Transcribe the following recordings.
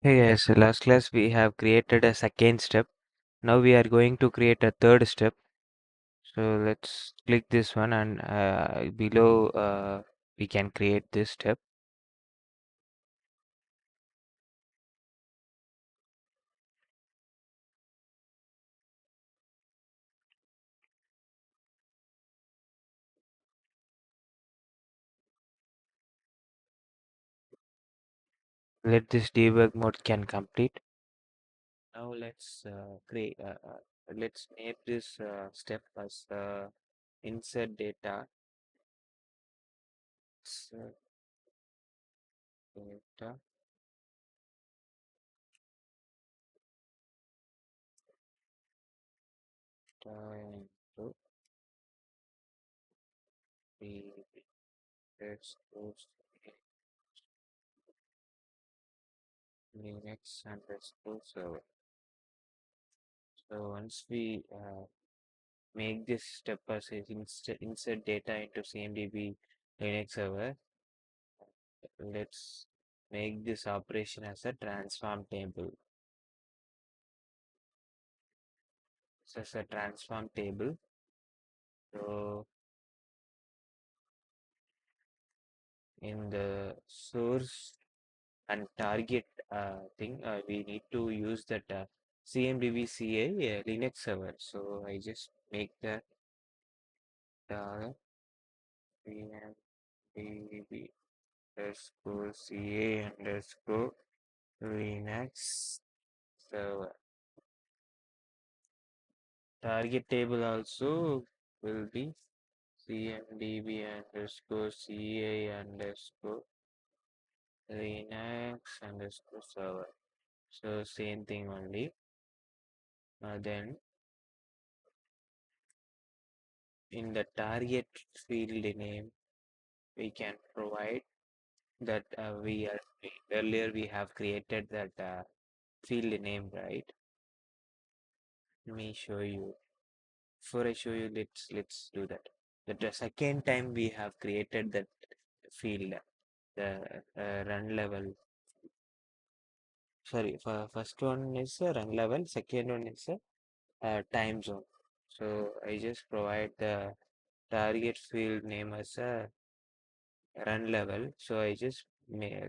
Hey guys, so last class we have created a second step. Now we are going to create a third step. So let's click this one and below we can create this step. Let this debug mode can complete. Now let's name this step as insert data. Insert data into the let's go Linux underscore server. So once we make this step as insert data into CMDB Linux server, let's make this operation as a transform table. So as a transform table. So in the source and target thing, we need to use that CMDB CA Linux server. So I just make that CMDB underscore CA underscore Linux server. Target table also will be CMDB underscore CA underscore Linux underscore server. So same thing only. Then in the target field name, we can provide that earlier we have created that field name, right? Let me show you. Before I show you, let's do that. The second time we have created that field, the run level. Sorry, first one is a run level, second one is a time zone. So I just provide the target field name as a run level. So I just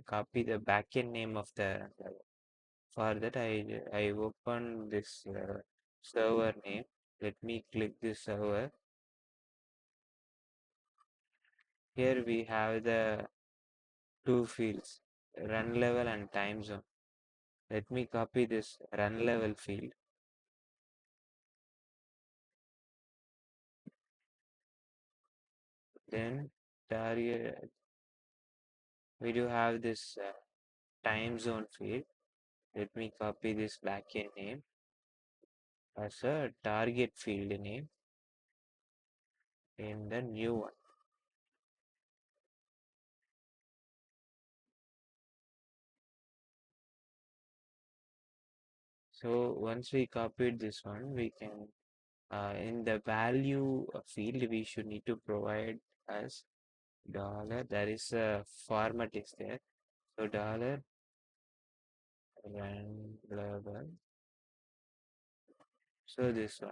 copy the backend name of the run level. For that, I open this server name. Let me click this server. Here we have the two fields, run level and time zone. Let me copy this run level field. Then target, we do have this time zone field. Let me copy this backend name as a target field name in the new one. So once we copied this one, we can in the value field we should need to provide as dollar. There is a format is there. So dollar run level. So this one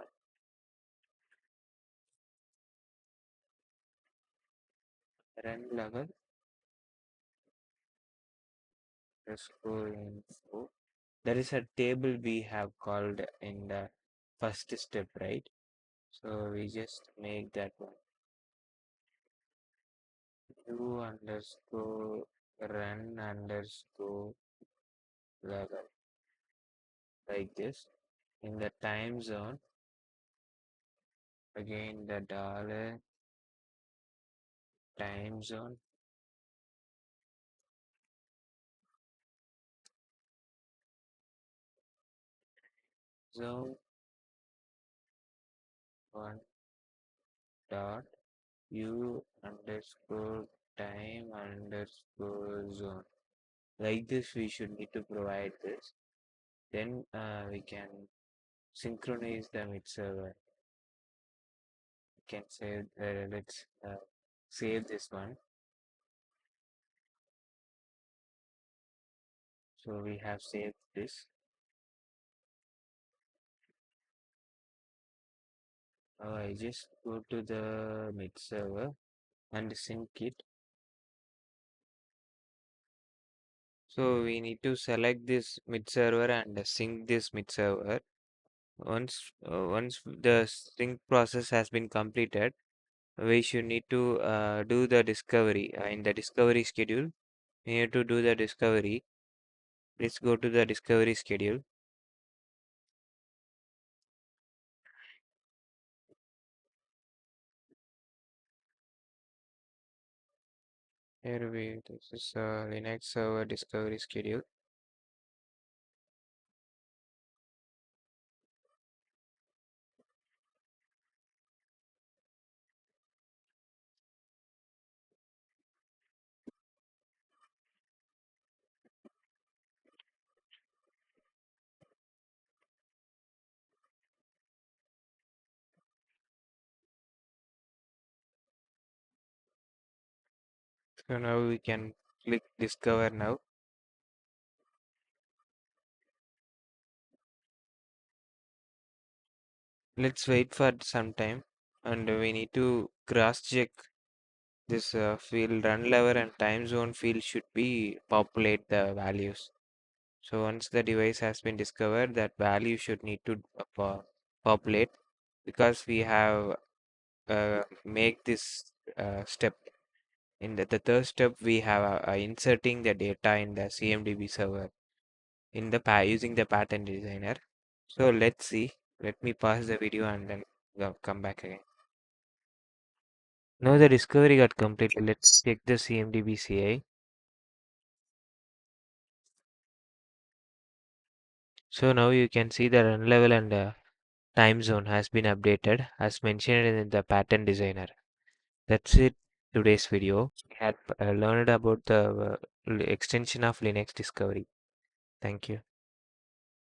run level underscore info. There is a table we have called in the first step, right? So we just make that one. U underscore run underscore level like this. In the time zone, again the dollar time zone. Zone one dot U underscore time underscore zone. Like this, we should need to provide this. Then we can synchronize them with server. We can save. Let's save this one. So we have saved this. I just go to the mid server and sync it. So we need to select this mid server and sync this mid server. Once the sync process has been completed, we should need to do the discovery. In the discovery schedule, we need to do the discovery. Let's go to the discovery schedule. This is Linux server discovery schedule. So now we can click discover now. Let's wait for some time and we need to cross check this field run level and time zone field should be populate the values. So once the device has been discovered, that value should need to populate because we have make this step. In the third step, we have inserting the data in the CMDB server in the using the pattern designer. So let's see. Let me pause the video and then come back again. Now the discovery got completed. Let's check the CMDB CI. So now you can see the run level and time zone has been updated as mentioned in the pattern designer. That's it. Today's video. We had learned about the extension of Linux discovery. Thank you.